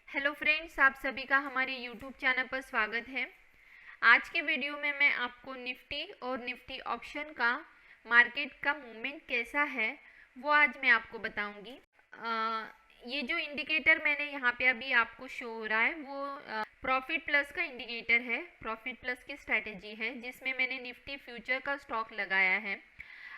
Hello friends, आप सभी का हमारे यूट्यूब चैनल पर स्वागत है। आज के वीडियो में मैं आपको निफ्टी और निफ्टी ऑप्शन का मार्केट का मूवमेंट कैसा है वो आज मैं आपको बताऊंगी। ये जो इंडिकेटर मैंने यहाँ पे अभी आपको शो हो रहा है वो प्रॉफिट प्लस का इंडिकेटर है। प्रॉफिट प्लस की स्ट्रैटेजी है जिसमें मैंने निफ्टी फ्यूचर का स्टॉक लगाया है।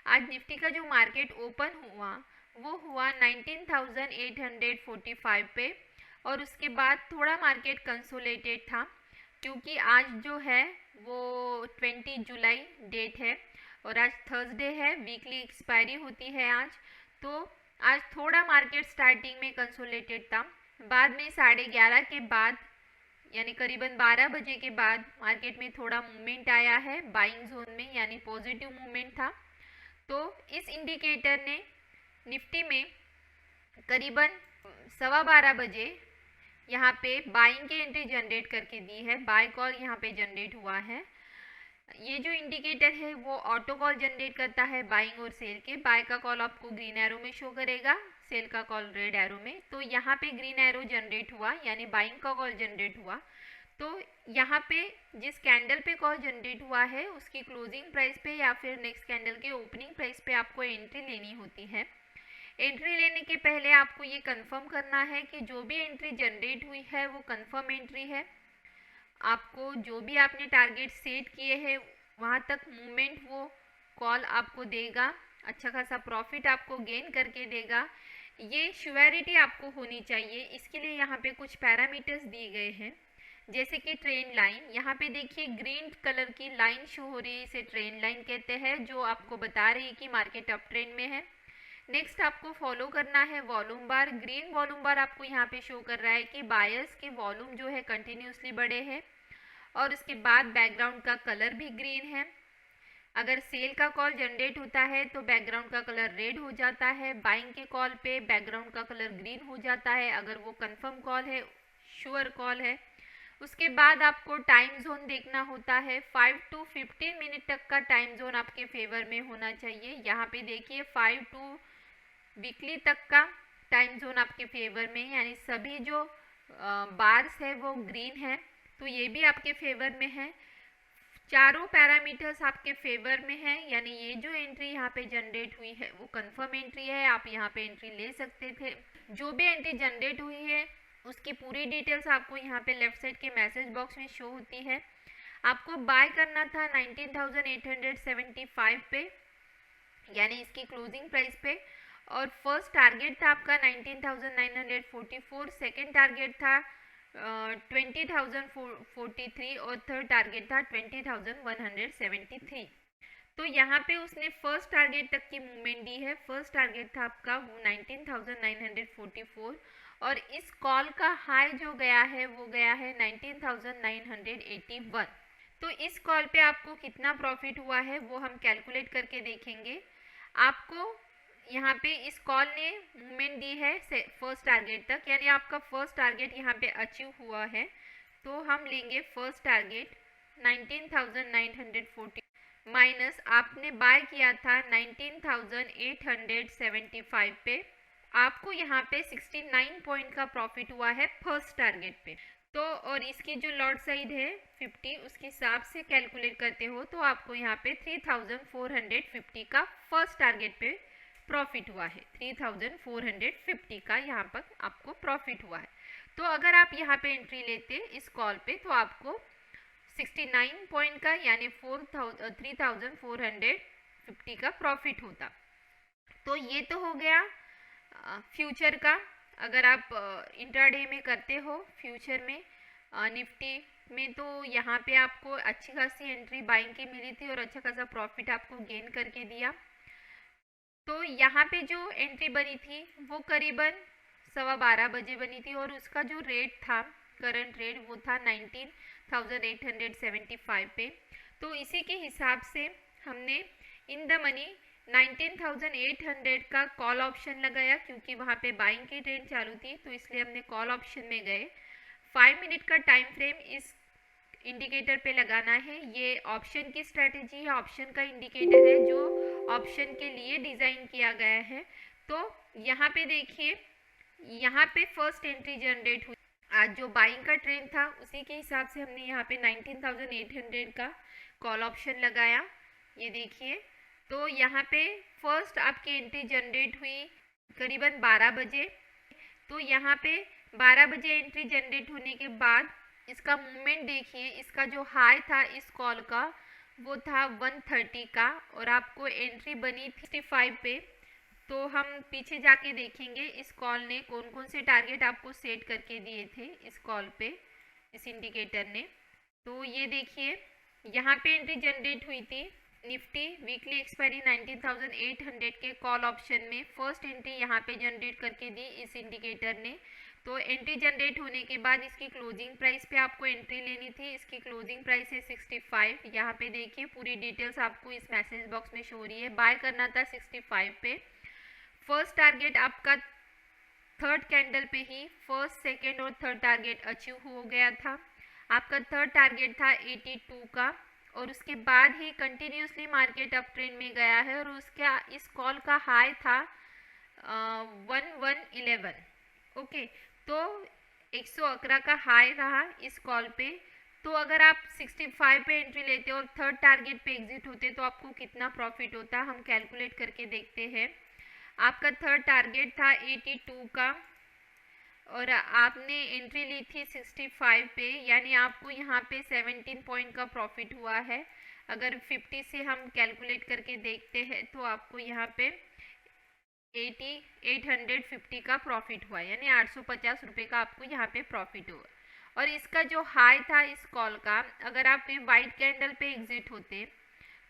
आज निफ्टी का जो मार्केट ओपन हुआ वो हुआ 19,845 पे और उसके बाद थोड़ा मार्केट कंसोलिडेटेड था क्योंकि आज जो है वो 20 जुलाई डेट है और आज थर्सडे है, वीकली एक्सपायरी होती है आज। तो आज थोड़ा मार्केट स्टार्टिंग में कंसोलिडेटेड था, बाद में 11:30 के बाद यानी करीबन 12 बजे के बाद मार्केट में थोड़ा मूवमेंट आया है बाइंग जोन में, यानी पॉजिटिव मूवमेंट था। तो इस इंडिकेटर ने निफ्टी में करीबन 12:15 बजे यहाँ पे बाइंग की एंट्री जनरेट करके दी है। बाय कॉल यहाँ पे जनरेट हुआ है। ये जो इंडिकेटर है वो ऑटो कॉल जनरेट करता है बाइंग और सेल के। बाय का कॉल आपको ग्रीन एरो में शो करेगा, सेल का कॉल रेड एरो में। तो यहाँ पे ग्रीन एरो जनरेट हुआ यानी बाइंग का कॉल जनरेट हुआ। तो यहाँ पे जिस कैंडल पे कॉल जनरेट हुआ है उसकी क्लोजिंग प्राइस पे या फिर नेक्स्ट कैंडल के ओपनिंग प्राइस पे आपको एंट्री लेनी होती है। एंट्री लेने के पहले आपको ये कंफर्म करना है कि जो भी एंट्री जनरेट हुई है वो कंफर्म एंट्री है। आपको जो भी आपने टारगेट सेट किए हैं वहाँ तक मूवमेंट वो कॉल आपको देगा, अच्छा खासा प्रॉफिट आपको गेन करके देगा। ये श्योरिटी आपको होनी चाहिए। इसके लिए यहाँ पे कुछ पैरामीटर्स दिए गए हैं, जैसे कि ट्रेंड लाइन। यहाँ पे देखिए ग्रीन कलर की लाइन शो हो रही है, इसे ट्रेंड लाइन कहते हैं, जो आपको बता रही है कि मार्केट अप ट्रेंड में है। नेक्स्ट आपको फॉलो करना है वॉल्यूम बार। ग्रीन वॉल्यूम बार आपको यहाँ पे शो कर रहा है कि बायर्स के वॉल्यूम जो है कंटिन्यूसली बढ़े हैं और उसके बाद बैकग्राउंड का कलर भी ग्रीन है। अगर सेल का कॉल जनरेट होता है तो बैकग्राउंड का कलर रेड हो जाता है, बाइंग के कॉल पे बैकग्राउंड का कलर ग्रीन हो जाता है अगर वो कंफर्म कॉल है, श्योर कॉल है। उसके बाद आपको टाइम जोन देखना होता है। 5 to 15 मिनट तक का टाइम जोन आपके फेवर में होना चाहिए। यहाँ पे देखिए 5 to वीकली तक का टाइम जोन आपके फेवर में, यानी सभी जो बार्स है वो ग्रीन है, तो ये भी आपके फेवर में है। चारों पैरामीटर्स आपके फेवर में है, यानी ये जो एंट्री यहाँ पे जनरेट हुई है वो कंफर्म एंट्री है, आप यहाँ पे एंट्री ले सकते थे। जो भी एंट्री जनरेट हुई है उसकी पूरी डिटेल्स आपको यहाँ पे लेफ्ट साइड के मैसेज बॉक्स में शो होती है। आपको बाय करना था 19,875 पे, यानी इसकी क्लोजिंग प्राइस पे, और फर्स्ट टारगेट था आपका 19,944, सेकेंड टारगेट था 20,043 और थर्ड टारगेट था 20,173। तो यहाँ पे उसने फर्स्ट टारगेट तक की मूवमेंट दी है। फर्स्ट टारगेट था आपका 19,944 और इस कॉल का हाई जो गया है वो गया है 19,981। तो इस कॉल पे आपको कितना प्रॉफिट हुआ है वो हम कैलकुलेट करके देखेंगे। आपको यहाँ पे इस कॉल ने मूवमेंट दी है फर्स्ट टारगेट तक, यानी आपका फर्स्ट टारगेट यहाँ पे अचीव हुआ है। तो हम लेंगे फर्स्ट टारगेट 19,940 माइनस आपने बाय किया था 19,875 पे। आपको यहाँ पे 69 पॉइंट का प्रॉफिट हुआ है फर्स्ट टारगेट पे। तो और इसकी जो लॉट साइड है 50, उसके हिसाब से कैलकुलेट करते हो तो आपको यहाँ पे 3,450 का फर्स्ट टारगेट पे प्रॉफिट हुआ है। 3,450 का यहाँ पर आपको प्रॉफिट हुआ है। तो अगर आप यहाँ पे एंट्री लेते इस कॉल पे तो आपको 69 पॉइंट का यानी 3,450 का प्रॉफिट होता। तो ये तो हो गया फ्यूचर का। अगर आप इंट्राडे में करते हो फ्यूचर में निफ्टी में, तो यहाँ पे आपको अच्छी खासी एंट्री बाइंग की मिली थी और अच्छा खासा प्रॉफिट आपको गेन करके दिया। तो यहाँ पे जो एंट्री बनी थी वो करीबन 12:15 बजे बनी थी और उसका जो रेट था करंट रेट वो था 19,875 पे। तो इसी के हिसाब से हमने इन द मनी 19,800 का कॉल ऑप्शन लगाया, क्योंकि वहाँ पे बाइंग की ट्रेंड चालू थी तो इसलिए हमने कॉल ऑप्शन में गए। 5 मिनट का टाइम फ्रेम इस इंडिकेटर पे लगाना है। ये ऑप्शन की स्ट्रेटेजी है, ऑप्शन का इंडिकेटर है जो ऑप्शन के लिए डिज़ाइन किया गया है। तो यहाँ पे देखिए, यहाँ पे फर्स्ट एंट्री जनरेट हुई आज जो बाइंग का ट्रेंड था उसी के हिसाब से हमने यहाँ पे 19,800 का कॉल ऑप्शन लगाया। ये देखिए, तो यहाँ पे फर्स्ट आपकी एंट्री जनरेट हुई करीबन 12 बजे। तो यहाँ पे 12 बजे एंट्री जनरेट होने के बाद इसका मूवमेंट देखिए, इसका जो हाई था इस कॉल का वो था 130 का, और आपको एंट्री बनी थी 65 पे। तो हम पीछे जाके देखेंगे इस कॉल ने कौन कौन से टारगेट आपको सेट करके दिए थे इस कॉल पे, इस इंडिकेटर ने। तो ये देखिए, यहाँ पे एंट्री जनरेट हुई थी निफ्टी वीकली एक्सपायरी 19,800 के कॉल ऑप्शन में। फर्स्ट एंट्री यहाँ पे जनरेट करके दी इस इंडिकेटर ने। तो एंट्री जनरेट होने के बाद इसकी क्लोजिंग प्राइस पे आपको एंट्री लेनी थी। इसकी क्लोजिंग प्राइस है 65। यहाँ पे देखिए पूरी डिटेल्स आपको इस मैसेज बॉक्स में शो हो रही है। बाय करना था 65 पे। फर्स्ट टारगेट आपका थर्ड कैंडल पे ही फर्स्ट, सेकेंड और थर्ड टारगेट अचीव हो गया था। आपका थर्ड टारगेट था 82 का, और उसके बाद ही कंटिन्यूसली मार्केट अप ट्रेंड में गया है, और उसका इस कॉल का हाई था 1111। ओके, तो 111 का हाई रहा इस कॉल पे। तो अगर आप 65 पे एंट्री लेते और थर्ड टारगेट पे एग्जिट होते तो आपको कितना प्रॉफिट होता, हम कैलकुलेट करके देखते हैं। आपका थर्ड टारगेट था 82 का, और आपने एंट्री ली थी 65 पे, यानी आपको यहाँ पे 17 पॉइंट का प्रॉफिट हुआ है। अगर 50 से हम कैलकुलेट करके देखते हैं तो आपको यहाँ पे 850 का प्रॉफिट हुआ, यानी 850 रुपये का आपको यहाँ पे प्रॉफिट हुआ। और इसका जो हाई था इस कॉल का, अगर आप वाइट कैंडल पे एग्जिट होते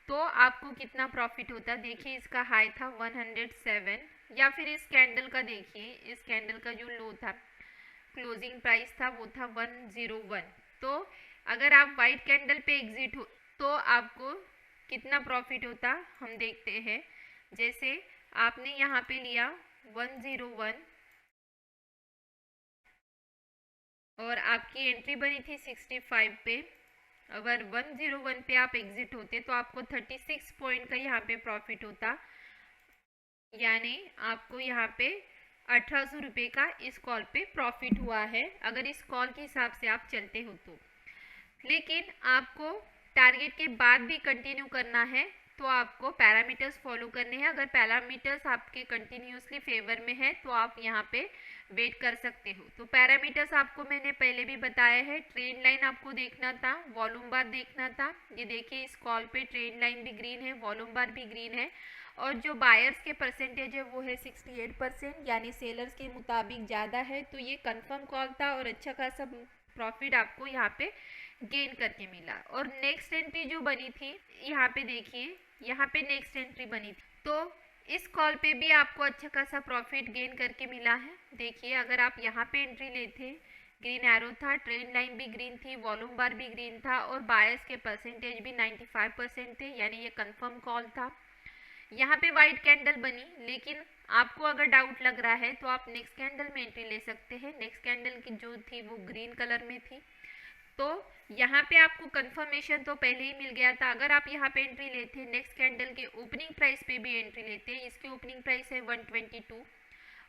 तो आपको कितना प्रॉफिट होता, देखिए इसका हाई था 107, या फिर इस कैंडल का देखिए, इस कैंडल का जो लो था क्लोजिंग प्राइस था वो था 101। तो अगर आप वाइट कैंडल पे एग्जिट हो तो आपको कितना प्रॉफिट होता, हम देखते हैं। जैसे आपने यहाँ पे लिया 101 और आपकी एंट्री बनी थी 65 पे। अगर 101 पे आप एग्जिट होते तो आपको 36 पॉइंट का यहाँ पे प्रॉफिट होता, यानी आपको यहाँ पे 1800 रुपये का इस कॉल पे प्रॉफिट हुआ है, अगर इस कॉल के हिसाब से आप चलते हो तो। लेकिन आपको टारगेट के बाद भी कंटिन्यू करना है तो आपको पैरामीटर्स फॉलो करने हैं। अगर पैरामीटर्स आपके कंटिन्यूसली फेवर में है तो आप यहाँ पे वेट कर सकते हो। तो पैरामीटर्स आपको मैंने पहले भी बताया है। ट्रेंड लाइन आपको देखना था, वॉल्यूम बार देखना था। ये देखिए इस कॉल पे ट्रेंड लाइन भी ग्रीन है, वॉल्यूम बार भी ग्रीन है, और जो बायर्स के परसेंटेज है वो है 68%, यानी सेलर्स के मुताबिक ज़्यादा है। तो ये कंफर्म कॉल था और अच्छा खासा प्रॉफिट आपको यहाँ पे गेन करके मिला। और नेक्स्ट एंट्री जो बनी थी यहाँ पे देखिए, यहाँ पे नेक्स्ट एंट्री बनी थी, तो इस कॉल पे भी आपको अच्छा खासा प्रॉफिट गेन करके मिला है। देखिए अगर आप यहाँ पे एंट्री लेते, ग्रीन एरो था, ट्रेंड लाइन भी ग्रीन थी, वॉल्यूम बार भी ग्रीन था, और बायर्स के परसेंटेज भी 95% थे, यानी ये कंफर्म कॉल था। यहाँ पे वाइट कैंडल बनी, लेकिन आपको अगर डाउट लग रहा है तो आप नेक्स्ट कैंडल में एंट्री ले सकते हैं। नेक्स्ट कैंडल की जो थी वो ग्रीन कलर में थी, तो यहाँ पे आपको कंफर्मेशन तो पहले ही मिल गया था। अगर आप यहाँ पे एंट्री लेते, नेक्स्ट कैंडल के ओपनिंग प्राइस पे भी एंट्री लेते, इसकी ओपनिंग प्राइस है 122,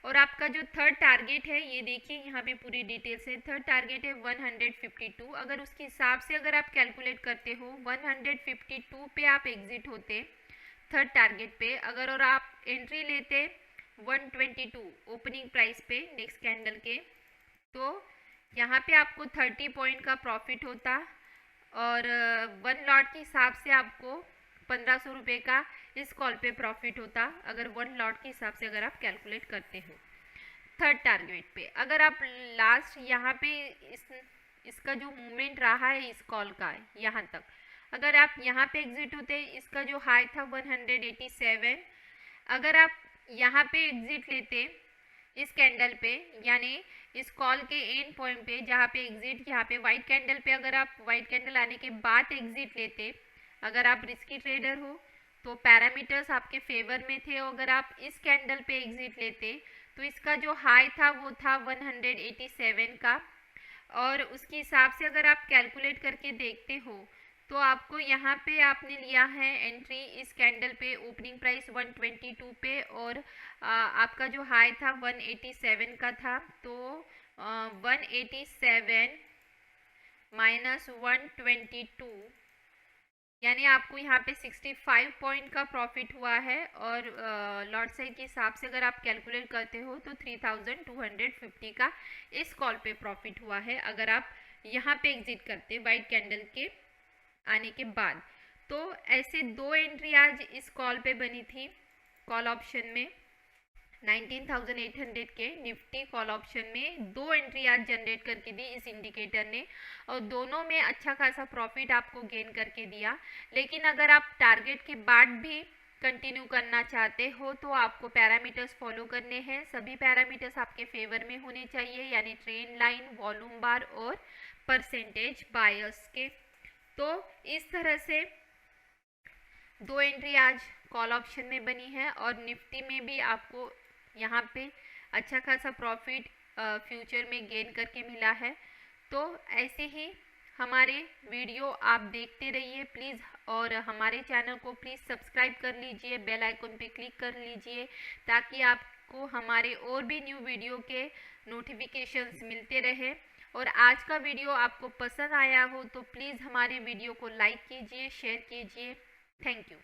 और आपका जो थर्ड टारगेट है ये देखिए यहाँ पे पूरी डिटेल्स है। थर्ड टारगेट है 152। अगर उसके हिसाब से अगर आप कैलकुलेट करते हो 152 पे आप एग्जिट होते थर्ड टारगेट पे, अगर और आप एंट्री लेते 122 ओपनिंग प्राइस पे नेक्स्ट कैंडल के, तो यहाँ पे आपको 30 पॉइंट का प्रॉफिट होता, और 1 लॉट के हिसाब से आपको 1500 रुपये का इस कॉल पे प्रॉफिट होता, अगर 1 लॉट के हिसाब से अगर आप कैलकुलेट करते हो थर्ड टारगेट पे। अगर आप लास्ट यहाँ पे इसका जो मूवमेंट रहा है इस कॉल का यहाँ तक, अगर आप यहाँ पे एग्जिट होते, इसका जो हाई था 187, अगर आप यहाँ पे एग्जिट लेते इस कैंडल पे, यानी इस कॉल के एंड पॉइंट पे जहाँ पे एग्जिट, यहाँ पे वाइट कैंडल पे अगर आप वाइट कैंडल आने के बाद एग्जिट लेते, अगर आप रिस्की ट्रेडर हो तो पैरामीटर्स आपके फेवर में थे, और अगर आप इस कैंडल पे एग्जिट लेते तो इसका जो हाई था वो था 187 का, और उसके हिसाब से अगर आप कैलकुलेट करके देखते हो तो आपको यहाँ पे आपने लिया है एंट्री इस कैंडल पे, ओपनिंग प्राइस 122 पे, और आपका जो हाई था 187 का था। तो 187 माइनस 122, यानी आपको यहाँ पे 65 पॉइंट का प्रॉफिट हुआ है। और लॉट साइज के हिसाब से अगर आप कैलकुलेट करते हो तो 3250 का इस कॉल पे प्रॉफिट हुआ है, अगर आप यहाँ पे एग्जिट करते वाइट कैंडल के आने के बाद। तो ऐसे 2 एंट्री आज इस कॉल पे बनी थी कॉल ऑप्शन में। 19,800 के निफ्टी कॉल ऑप्शन में 2 एंट्री आज जनरेट करके दी इस इंडिकेटर ने, और दोनों में अच्छा खासा प्रॉफिट आपको गेन करके दिया। लेकिन अगर आप टारगेट के बाद भी कंटिन्यू करना चाहते हो तो आपको पैरामीटर्स फॉलो करने हैं। सभी पैरामीटर्स आपके फेवर में होने चाहिए, यानी ट्रेंड लाइन, वॉल्यूम बार और परसेंटेज बायर्स के। तो इस तरह से 2 एंट्री आज कॉल ऑप्शन में बनी है, और निफ्टी में भी आपको यहाँ पे अच्छा खासा प्रॉफिट फ्यूचर में गेन करके मिला है। तो ऐसे ही हमारे वीडियो आप देखते रहिए प्लीज़, और हमारे चैनल को प्लीज़ सब्सक्राइब कर लीजिए, बेल आइकन पे क्लिक कर लीजिए, ताकि आपको हमारे और भी न्यू वीडियो के नोटिफिकेशंस मिलते रहे। और आज का वीडियो आपको पसंद आया हो तो प्लीज़ हमारे वीडियो को लाइक कीजिए, शेयर कीजिए। Thank you.